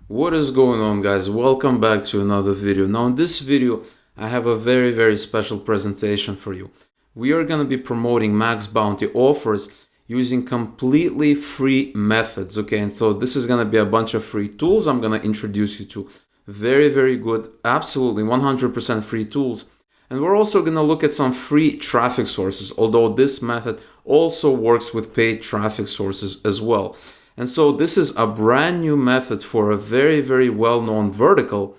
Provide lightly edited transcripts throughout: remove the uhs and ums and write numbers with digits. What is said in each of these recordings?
What is going on, guys? Welcome back to another video. Now in this video I have a very special presentation for you. We are going to be promoting MaxBounty offers using completely free methods. Okay, and so this is going to be a bunch of free tools I'm going to introduce you to. Very good, absolutely 100% free tools. And we're also going to look at some free traffic sources, although this method also works with paid traffic sources as well. And so this is a brand new method for a very well-known vertical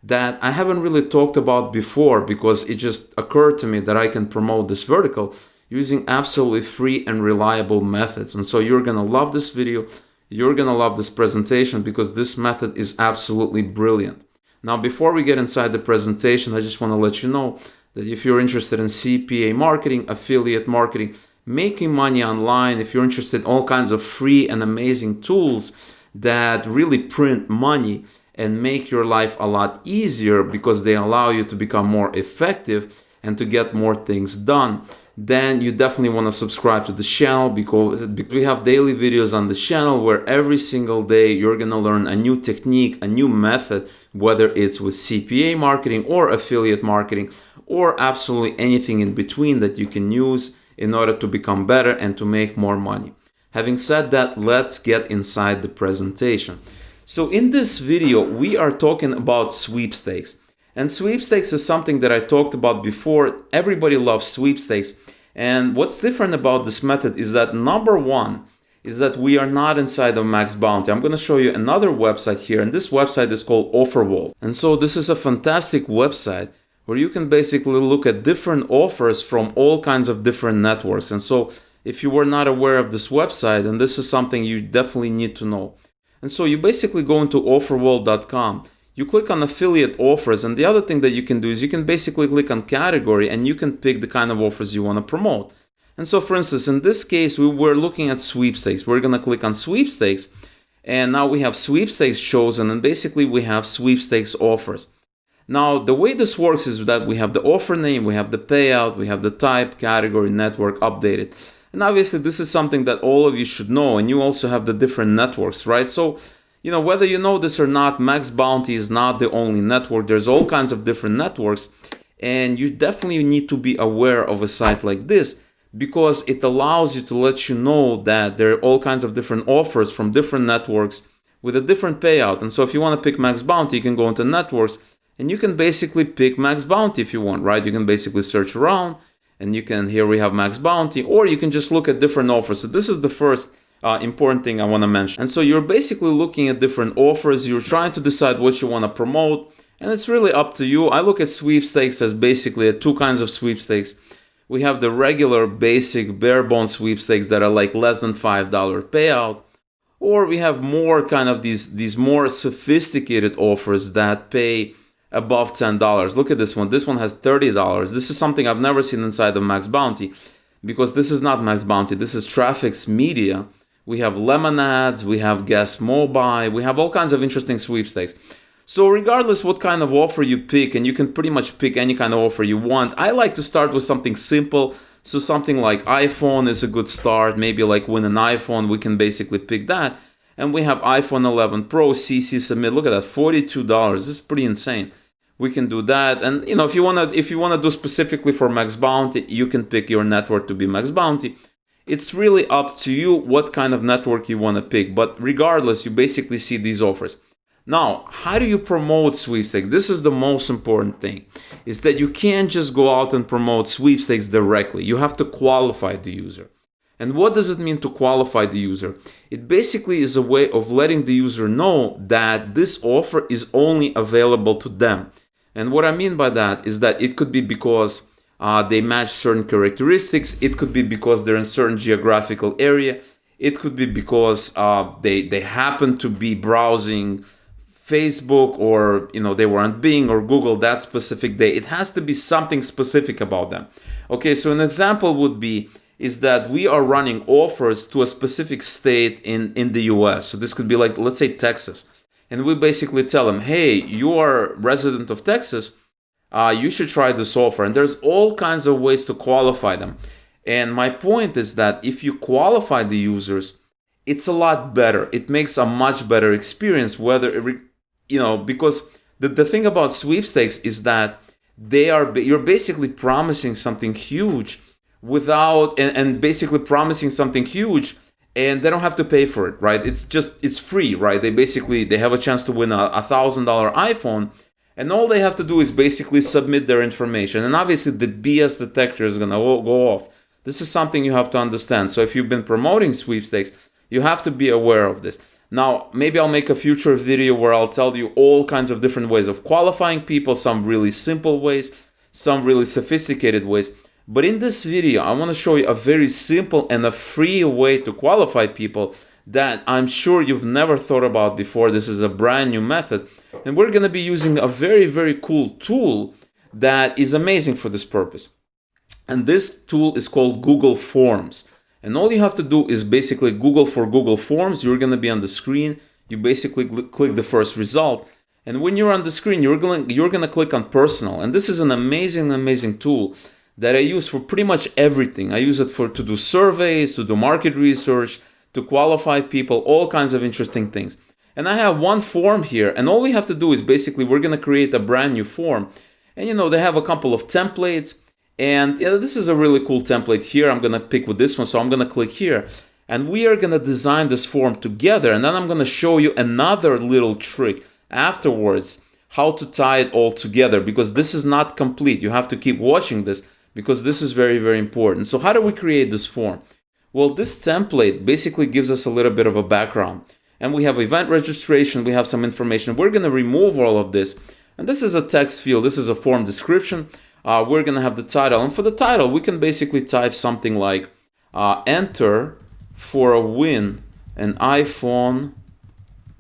that I haven't really talked about before, because it just occurred to me that I can promote this vertical using absolutely free and reliable methods. And so you're going to love this video. You're going to love this presentation because this method is absolutely brilliant. Now, before we get inside the presentation, I just want to let you know that if you're interested in CPA marketing, affiliate marketing, making money online, if you're interested in all kinds of free and amazing tools that really print money and make your life a lot easier because they allow you to become more effective and to get more things done, then you definitely want to subscribe to the channel, because we have daily videos on the channel where every single day you're going to learn a new technique, a new method, whether it's with CPA marketing or affiliate marketing or absolutely anything in between that you can use in order to become better and to make more money. Having said that, let's get inside the presentation. So in this video, we are talking about sweepstakes. And sweepstakes is something that I talked about before. Everybody loves sweepstakes. And what's different about this method is that number one is that we are not inside of MaxBounty. I'm going to show you another website here, and this website is called OfferWall. And so this is a fantastic website where you can basically look at different offers from all kinds of different networks. And so if you were not aware of this website, then this is something you definitely need to know. And so you basically go into offerwall.com, you click on affiliate offers, and the other thing that you can do is you can basically click on category and you can pick the kind of offers you want to promote. And so for instance, in this case, we were looking at sweepstakes. We're going to click on sweepstakes, and now we have sweepstakes chosen, and basically we have sweepstakes offers. Now, the way this works is that we have the offer name, we have the payout, we have the type, category, network, updated. And obviously, this is something that all of you should know, and you also have the different networks, right? So, whether you know this or not, MaxBounty is not the only network. There's all kinds of different networks, and you definitely need to be aware of a site like this because it allows you to let you know that there are all kinds of different offers from different networks with a different payout. And so if you want to pick MaxBounty, you can go into networks, and you can basically pick MaxBounty if you want, right? You can basically search around, and you can, here we have MaxBounty, or you can just look at different offers. So this is the first important thing I want to mention. And so you're basically looking at different offers. You're trying to decide what you want to promote, and it's really up to you. I look at sweepstakes as basically two kinds of sweepstakes. We have the regular basic bare bones sweepstakes that are like less than $5 payout, or we have more kind of these more sophisticated offers that pay above $10. Look at this one. This one has $30. This is something I've never seen inside of MaxBounty, because this is not MaxBounty. This is Traffic's Media. We have lemon ads, we have Guess Mobile, we have all kinds of interesting sweepstakes. So regardless what kind of offer you pick, and you can pretty much pick any kind of offer you want, I like to start with something simple. So something like iPhone is a good start. Maybe like win an iPhone, we can basically pick that. And we have iPhone 11 Pro, CC Submit. Look at that, $42. This is pretty insane. We can do that. And if you wanna do specifically for MaxBounty, you can pick your network to be MaxBounty. It's really up to you what kind of network you want to pick. But regardless, you basically see these offers. Now, how do you promote sweepstakes? This is the most important thing, is that you can't just go out and promote sweepstakes directly. You have to qualify the user. And what does it mean to qualify the user? It basically is a way of letting the user know that this offer is only available to them. And what I mean by that is that it could be because they match certain characteristics. It could be because they're in certain geographical area. It could be because they happen to be browsing Facebook, or they were on Bing or Google that specific day. It has to be something specific about them. Okay, so an example would be is that we are running offers to a specific state in the US. So this could be like, let's say, Texas. And we basically tell them, hey, you are a resident of Texas, you should try this offer. And there's all kinds of ways to qualify them. And my point is that if you qualify the users it's a lot better. It makes a much better experience, because the thing about sweepstakes is that you're basically promising something huge and basically promising something huge, and they don't have to pay for it, right? It's free, right? They have a chance to win a $1,000 iPhone, and all they have to do is basically submit their information. And obviously the BS detector is going to go off. This is something you have to understand. So if you've been promoting sweepstakes, you have to be aware of this. Now, maybe I'll make a future video where I'll tell you all kinds of different ways of qualifying people, some really simple ways, some really sophisticated ways. But in this video, I want to show you a very simple and a free way to qualify people that I'm sure you've never thought about before. This is a brand new method. And we're going to be using a very, very cool tool that is amazing for this purpose. And this tool is called Google Forms. And all you have to do is basically Google for Google Forms. You're going to be on the screen. You basically click the first result. And when you're on the screen, you're going to click on Personal. And this is an amazing, amazing tool that I use for pretty much everything. I use it to do surveys, to do market research, to qualify people, all kinds of interesting things. And I have one form here, and all we have to do is basically we're going to create a brand new form. And they have a couple of templates, and this is a really cool template here. I'm going to pick with this one, so I'm going to click here. And we are going to design this form together, and then I'm going to show you another little trick afterwards, how to tie it all together, because this is not complete. You have to keep watching this, because this is very, very important. So how do we create this form? Well, this template basically gives us a little bit of a background. And we have event registration, we have some information. We're going to remove all of this. And this is a text field, this is a form description. We're going to have the title. And for the title, we can basically type something like, enter for a win an iPhone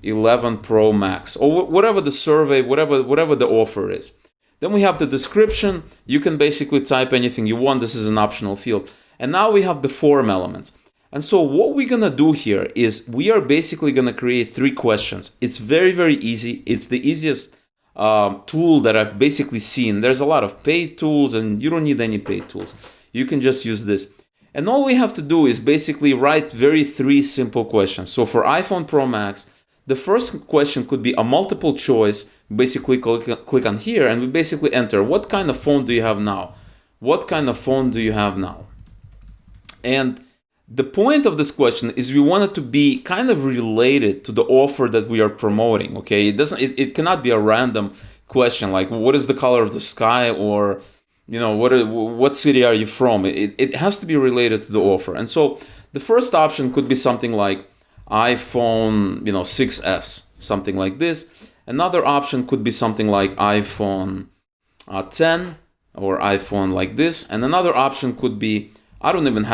11 Pro Max, or whatever the survey, whatever the offer is. Then we have the description. You can basically type anything you want. This is an optional field. And now we have the form elements. And so what we're going to do here is we are basically going to create 3 questions. It's very, very easy. It's the easiest tool that I've basically seen. There's a lot of paid tools, and you don't need any paid tools. You can just use this. And all we have to do is basically write 3 simple questions. So for iPhone Pro Max, the first question could be a multiple choice. Basically click on here, and we basically enter, what kind of phone do you have now? What kind of phone do you have now? And the point of this question is we want it to be kind of related to the offer that we are promoting. Okay, it cannot be a random question like what is the color of the sky, or what city are you from? It has to be related to the offer. And so the first option could be something like iPhone 6S, something like this. Another option could be something like iPhone 10 or iPhone like this. And another option could be I don't have an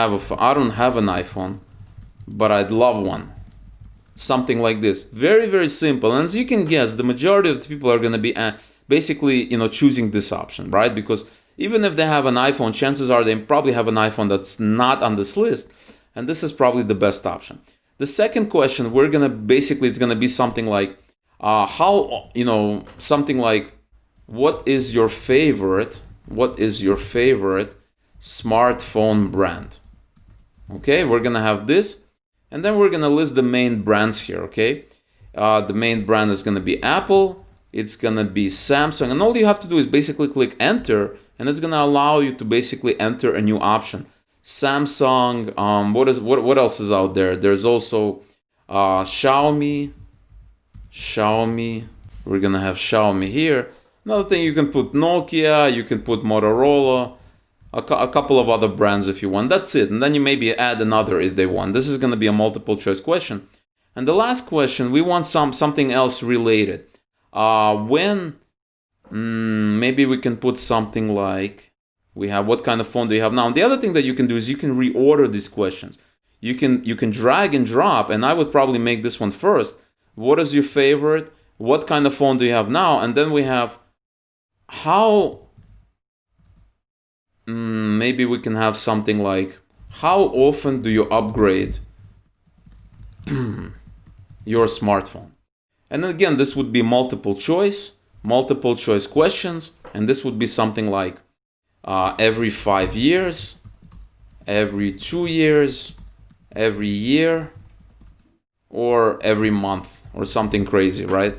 iPhone, but I'd love one. Something like this. Very, very simple. And as you can guess, the majority of the people are going to be basically choosing this option, right? Because even if they have an iPhone, chances are they probably have an iPhone that's not on this list, and this is probably the best option. The second question it's going to be something like something like what is your favorite smartphone brand? Okay, we're gonna have this, and then we're gonna list the main brands here. Okay, the main brand is gonna be Apple, it's gonna be Samsung, and all you have to do is basically click enter, and it's gonna allow you to basically enter a new option. Samsung, what else is out there? There's also Xiaomi. We're gonna have Xiaomi here. Another thing, you can put Nokia, you can put Motorola, a couple of other brands if you want. That's it. And then you maybe add another if they want. This is going to be a multiple choice question. And the last question, we want something else related. Maybe we can put something like, we have what kind of phone do you have now? And the other thing that you can do is you can reorder these questions. You can drag and drop, and I would probably make this one first. What is your favorite? What kind of phone do you have now? And then we have maybe we can have something like, how often do you upgrade your smartphone? And then again, this would be multiple choice questions, and this would be something like every 5 years, every 2 years, every year, or every month or something crazy, right?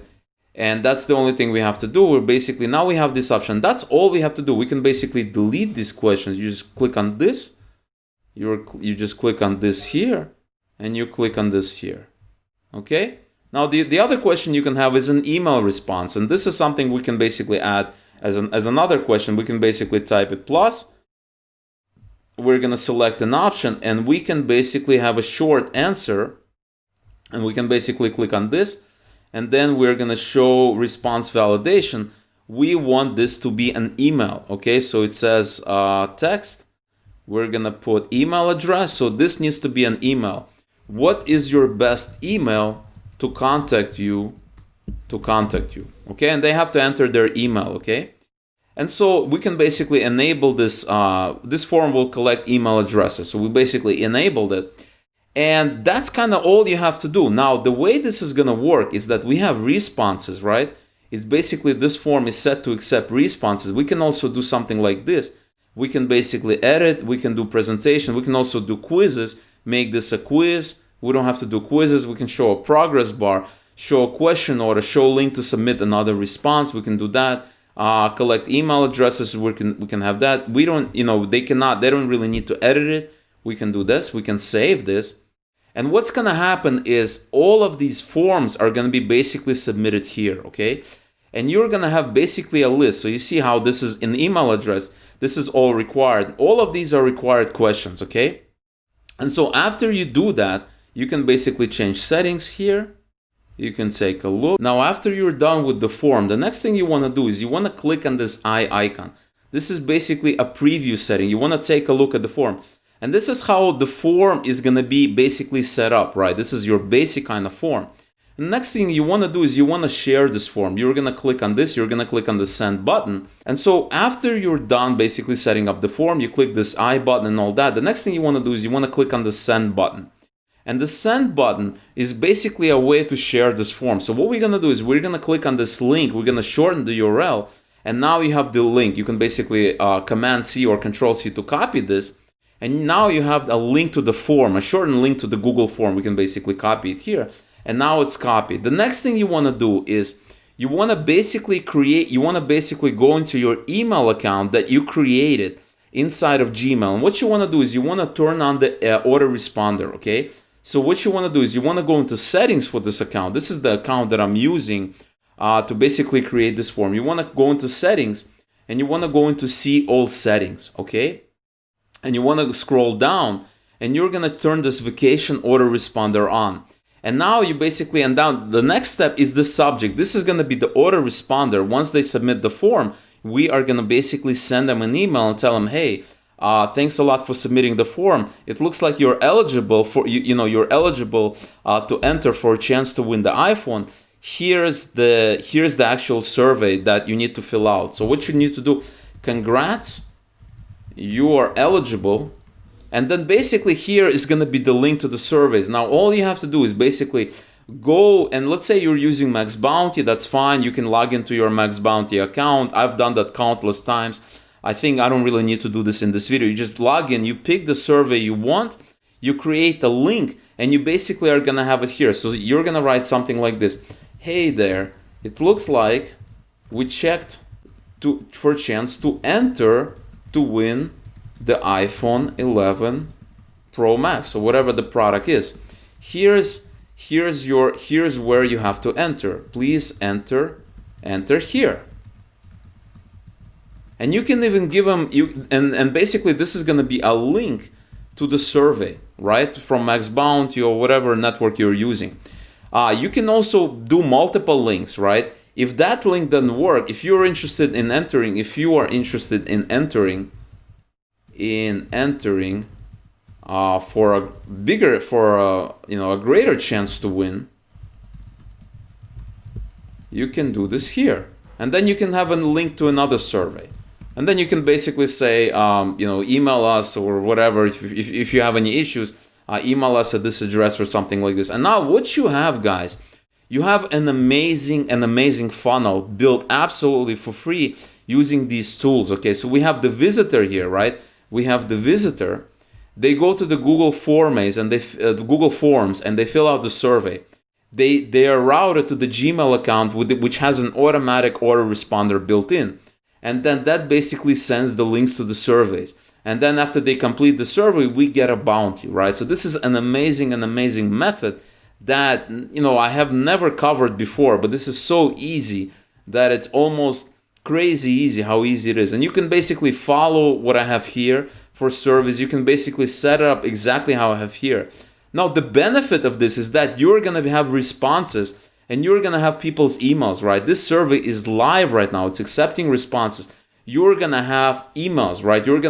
And that's the only thing we have to do. We're basically, now we have this option. That's all we have to do. We can basically delete these questions. You just click on this. You just click on this here, and you click on this here. Okay? Now the other question you can have is an email response, and this is something we can basically add as another question. We can basically type it plus. We're gonna select an option, and we can basically have a short answer, and we can basically click on this. And then we're gonna show response validation. We want this to be an email, okay? So it says text. We're gonna put email address. So this needs to be an email. What is your best email to contact you? Okay? And they have to enter their email, okay? And so we can basically enable this. This form will collect email addresses. So we basically enabled it. And that's kind of all you have to do. Now, the way this is going to work is that we have responses, right? It's basically this form is set to accept responses. We can also do something like this. We can basically edit. We can do presentation. We can also do quizzes. Make this a quiz. We don't have to do quizzes. We can show a progress bar, show a question order, show a link to submit another response. We can do that. Collect email addresses. We can have that. We don't, they don't really need to edit it. We can do this. We can save this. And what's going to happen is all of these forms are going to be basically submitted here, okay? And you're going to have basically a list. So you see how this is an email address. This is all required. All of these are required questions, okay? And so after you do that, you can basically change settings here. You can take a look. Now, after you're done with the form, the next thing you want to do is you want to click on this eye icon. This is basically a preview setting. You want to take a look at the form. And this is how the form is going to be basically set up, right? This is your basic kind of form. The next thing you want to do is you want to share this form. You're going to click on this. You're going to click on the send button. And so after you're done basically setting up the form, you click this I button and all that. The next thing you want to do is you want to click on the send button. And the send button is basically a way to share this form. So what we're going to do is we're going to click on this link. We're going to shorten the URL. And now you have the link. You can basically Command C or Control C to copy this. And now you have a link to the form, a shortened link to the Google form. We can basically copy it here. And now it's copied. The next thing you want to do is you want to basically go into your email account that you created inside of Gmail. And what you want to do is you want to turn on the autoresponder, okay? So what you want to do is you want to go into settings for this account. This is the account that I'm using to basically create this form. You want to go into settings and you want to go into see all settings, okay? And you want to scroll down and you're going to turn this vacation autoresponder on. And now you basically, and down, the next step is the subject. This is going to be the autoresponder. Once they submit the form, we are going to basically send them an email and tell them, hey, thanks a lot for submitting the form. It looks like you're eligible for, you're eligible to enter for a chance to win the iPhone. Here's the actual survey that you need to fill out. So what you need to do, congrats. You are eligible, and then basically here is going to be the link to the surveys. Now all you have to do is basically go, and let's say you're using MaxBounty, that's fine. You can log into your MaxBounty account. I've done that countless times. I think I don't really need to do this in this video. You just log in, you pick the survey you want, you create a link, and you basically are going to have it here. So you're going to write something like this. Hey there, it looks like we checked for a chance to enter to win the iPhone 11 Pro Max, or whatever the product is. Here's where you have to enter. Please enter here. And you can even give them and basically this is going to be a link to the survey, right? From MaxBounty or whatever network you're using. You can also do multiple links, right? If that link doesn't work, if you are interested in entering for a greater chance to win, you can do this here, and then you can have a link to another survey, and then you can basically say, email us or whatever. If you have any issues, email us at this address or something like this. And now what you have, guys, you have an amazing funnel built absolutely for free using these tools. Okay, so we have the visitor here, right? We have the visitor, they go to the Google Forms and Google Forms and they fill out the survey. They are routed to the Gmail account which has an automatic autoresponder built in. And then that basically sends the links to the surveys. And then after they complete the survey, we get a bounty, right? So this is an amazing method that, I have never covered before, but this is so easy that it's almost crazy easy how easy it is. And you can basically follow what I have here for surveys. You can basically set it up exactly how I have here. Now, the benefit of this is that you're going to have responses and you're going to have people's emails, right? This survey is live right now. It's accepting responses. You're going to have emails, right? You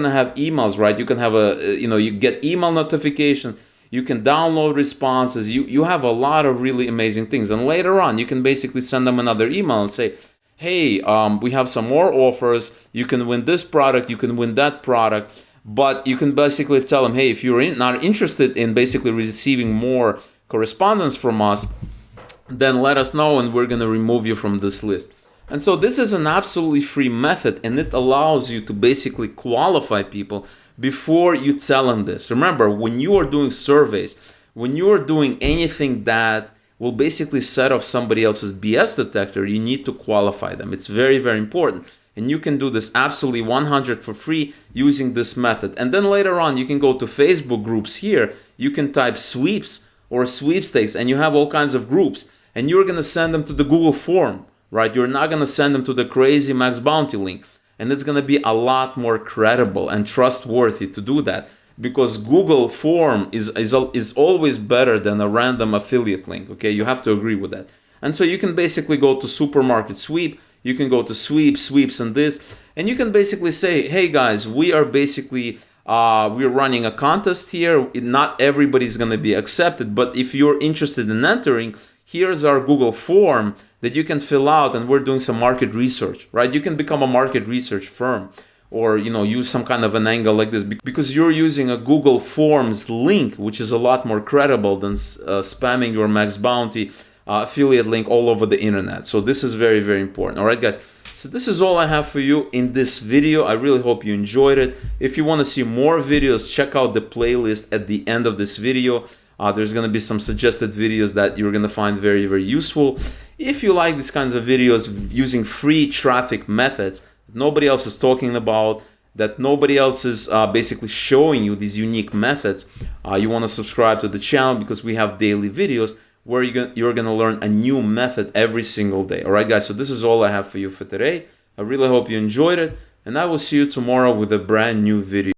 can have you get email notifications. You can download responses. You have a lot of really amazing things. And later on, you can basically send them another email and say, hey, we have some more offers. You can win this product. You can win that product. But you can basically tell them, hey, if you're not interested in basically receiving more correspondence from us, then let us know and we're going to remove you from this list. And so this is an absolutely free method, and it allows you to basically qualify people before you tell them this. Remember, when you are doing surveys, when you are doing anything that will basically set off somebody else's BS detector, you need to qualify them. It's very, very important. And you can do this absolutely 100 for free using this method. And then later on, you can go to Facebook groups here. You can type sweeps or sweepstakes, and you have all kinds of groups. And you're going to send them to the Google form, right? You're not going to send them to the crazy MaxBounty link. And it's going to be a lot more credible and trustworthy to do that, because Google form is always better than a random affiliate link. Okay, you have to agree with that. And so you can basically go to supermarket sweep. You can go to sweeps and this, and you can basically say, hey guys, we are basically we're running a contest here. Not everybody's going to be accepted, but if you're interested in entering, here's our Google form that you can fill out, and we're doing some market research, right? You can become a market research firm, or use some kind of an angle like this, because you're using a Google Forms link, which is a lot more credible than spamming your MaxBounty affiliate link all over the internet. So this is very, very important. All right, guys. So this is all I have for you in this video. I really hope you enjoyed it. If you want to see more videos, check out the playlist at the end of this video. There's going to be some suggested videos that you're going to find very, very useful. If you like these kinds of videos using free traffic methods that nobody else is talking about, that nobody else is basically showing you these unique methods, you want to subscribe to the channel, because we have daily videos where you're going to learn a new method every single day. All right, guys, so this is all I have for you for today. I really hope you enjoyed it, and I will see you tomorrow with a brand new video.